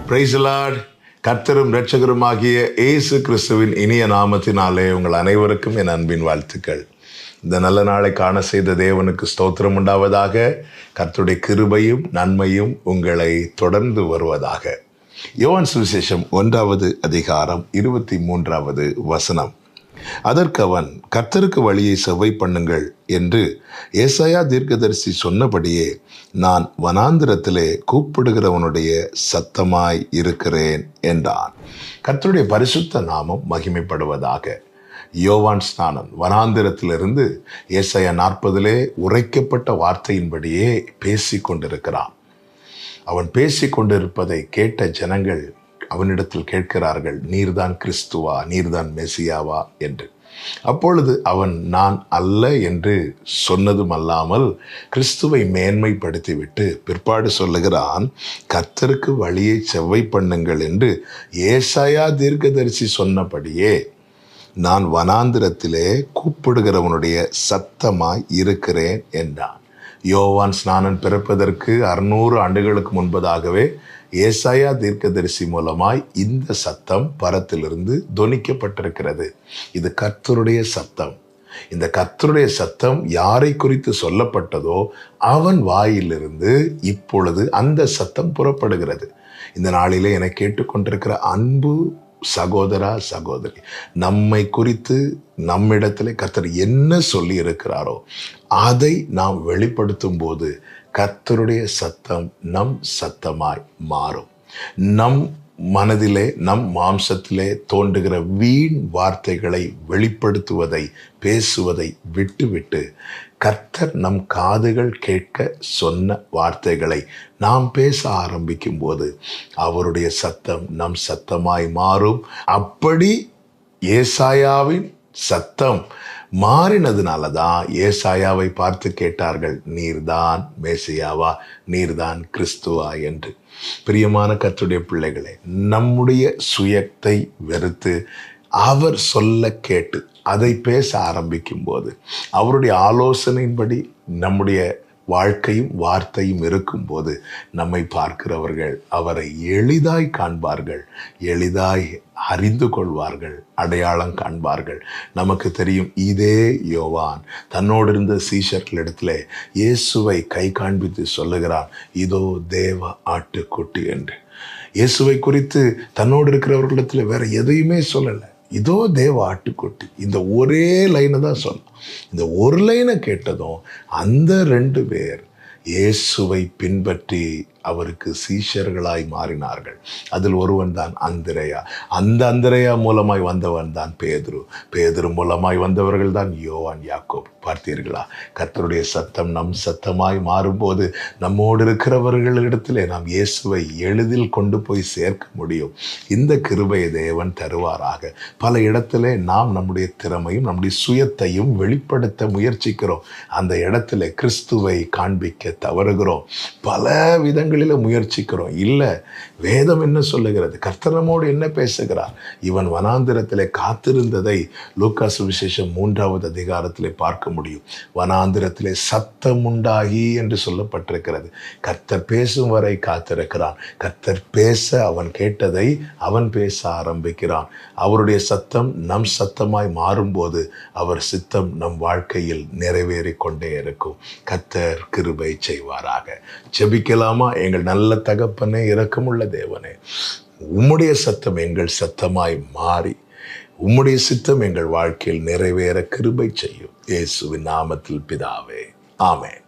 Praise the Lord. கர்த்தரும் இரட்சகருமாகிய இயேசு கிறிஸ்துவின் இனிய நாமத்தினாலே உங்கள் அனைவருக்கும் என் அன்பின் வாழ்த்துக்கள். இந்த நல்ல நாளை காண செய்த தேவனுக்கு ஸ்தோத்திரம் உண்டாவதாக. கர்த்தருடைய கிருபையும் நன்மையும் உங்களை தொடர்ந்து வருவதாக. யோவான் சுவிசேஷம் 1வது அதிகாரம் 23வது வசனம். அதற்கு அவன், கர்த்தருக்கு வழியை செவ்வை பண்ணுங்கள் என்று ஏசாயா தீர்க்கதரிசி சொன்னபடியே நான் வனாந்திரத்திலே கூப்பிடுகிறவனுடைய சத்தமாய் இருக்கிறேன் என்றான். கர்த்தருடைய பரிசுத்த நாமம் மகிமைப்படுவதாக. யோவான் ஸ்நானன் வனாந்திரத்திலிருந்து ஏசாயா 40 உரைக்கப்பட்ட வார்த்தையின்படியே பேசி கொண்டிருக்கிறான். அவன் பேசி கொண்டிருப்பதை கேட்ட ஜனங்கள் அவனிடத்தில் கேட்கிறார்கள், நீர்தான் கிறிஸ்துவா, நீர்தான் மெசியாவா என்று. அப்பொழுது அவன் நான் அல்ல என்று சொன்னதும் அல்லாமல் கிறிஸ்துவை மேன்மைப்படுத்திவிட்டு பிற்பாடு சொல்லுகிறான், கர்த்தருக்கு வழியை செவ்வை பண்ணுங்கள் என்று ஏசாயா தீர்க்கதரிசி சொன்னபடியே நான் வனாந்திரத்திலே கூப்பிடுகிறவனுடைய சத்தமாய் இருக்கிறேன் என்றான். யோவான் ஸ்நானன் பிறப்பதற்கு 600 ஆண்டுகளுக்கு முன்பதாகவே ஏசாயா தீர்க்கதரிசி மூலமாய் இந்த சத்தம் பரத்திலிருந்து தொனிக்கப்பட்டிருக்கிறது. இது கர்த்தருடைய சத்தம். இந்த கர்த்தருடைய சத்தம் யாரை குறித்து சொல்லப்பட்டதோ அவன் வாயிலிருந்து இப்பொழுது அந்த சத்தம் புறப்படுகிறது. இந்த நாளிலே என்னை கேட்டுக்கொண்டிருக்கிற அன்பு சகோதரா சகோதரி, நம்மை குறித்து நம்மிடத்திலே கர்த்தர் என்ன சொல்லி இருக்கிறாரோ அதை நாம் வெளிப்படுத்தும் போது கர்த்தருடைய சத்தம் நம் சத்தமாய் மாறும். நம் மனதிலே நம் மாம்சத்திலே தோன்றுகிற வீண் வார்த்தைகளை வெளிப்படுத்துவதை பேசுவதை விட்டுவிட்டு கர்த்தர் நம் காதுகள் கேட்க சொன்ன வார்த்தைகளை நாம் பேச ஆரம்பிக்கும் போது அவருடைய சத்தம் நம் சத்தமாய் மாறும். அப்படி ஏசாயாவின் சத்தம் மாறினதுனால தான் ஏசாயாவை பார்த்து கேட்டார்கள், நீர்தான் மேசியாவா, நீர்தான் கிறிஸ்துவா என்று. பிரியமான கர்த்தருடைய பிள்ளைகளே, நம்முடைய சுயத்தை வெறுத்து அவர் சொல்ல கேட்டு அதை பேச ஆரம்பிக்கும் போது அவருடைய ஆலோசனையின்படி நம்முடைய வாழ்க்கையும் வார்த்தையும் இருக்கும்போது நம்மை பார்க்கிறவர்கள் அவரை எளிதாய் காண்பார்கள், எளிதாய் அறிந்து கொள்வார்கள், அடையாளம் காண்பார்கள். நமக்கு தெரியும், இதே யோவான் தன்னோடு இருந்த சீஷர்களிடத்துல இயேசுவை கை காண்பித்து சொல்லுகிறான், இதோ தேவ ஆட்டுக்குட்டி என்று. இயேசுவை குறித்து தன்னோடு இருக்கிறவர்களிடத்துல வேற எதையுமே சொல்லலை, இதோ தேவ ஆட்டுக்குட்டி. இந்த ஒரே லைனை தான் சொன்னான். இந்த ஒரு லைனை கேட்டதும் அந்த 2 பேர் இயேசுவை பின்பற்றி அவருக்கு சீஷர்களாய் மாறினார்கள். அதில் ஒருவன் தான் அந்திரேயா. அந்த அந்திரேயா மூலமாய் வந்தவன் தான் பேதுரு. பேதுரு மூலமாய் வந்தவர்கள் தான் யோவான், யாக்கோபு. பார்த்தீர்களா? கர்த்தருடைய சத்தம் நம் சத்தமாய் மாறும்போது நம்மோடு இருக்கிறவர்களிடத்திலே நாம் இயேசுவை எளிதில் கொண்டு போய் சேர்க்க முடியும். இந்த கிருபையை தேவன் தருவாராக. பல இடத்திலே நாம் நம்முடைய திறமையும் நம்முடைய சுயத்தையும் வெளிப்படுத்த முயற்சிக்கிறோம். அந்த இடத்துல கிறிஸ்துவை காண்பிக்க தவறுகிறோம். பல விதங்களில் முயற்சிக்கிறோம். இல்லை, வேதம் என்ன சொல்லுகிறது? கர்த்தர் நம்மோடு என்ன பேசுகிறார்? இவன் வனாந்திரத்திலே காத்திருந்ததை லூக்கா சுவிசேஷம் 3வது அதிகாரத்திலே பார்க்க முடியும். வனாந்திரத்திலே சத்தம் உண்டாகி என்று சொல்லப்பட்டிருக்கிறது. கர்த்தர் பேசும் வரை காத்திருக்கிறான். கர்த்தர் பேச அவன் கேட்டதை அவன் பேச ஆரம்பிக்கிறான். அவருடைய சத்தம் நம் சத்தமாய் மாறும்போது அவர் சித்தம் நம் வாழ்க்கையில் நிறைவேறிக் கொண்டே இருக்கும். கர்த்தர் கிருபை செய்வாராக. ஜெபிக்கலாமா? எங்கள் நல்ல தகப்பனே, இரக்கமுள்ள தேவனே, உம்முடைய சத்தம் எங்கள் சத்தமாய் மாறி உம்முடைய சித்தம் எங்கள் வாழ்க்கையில் நிறைவேற கிருபை செய்யும். இயேசுவின் நாமத்தில் பிதாவே, ஆமென்.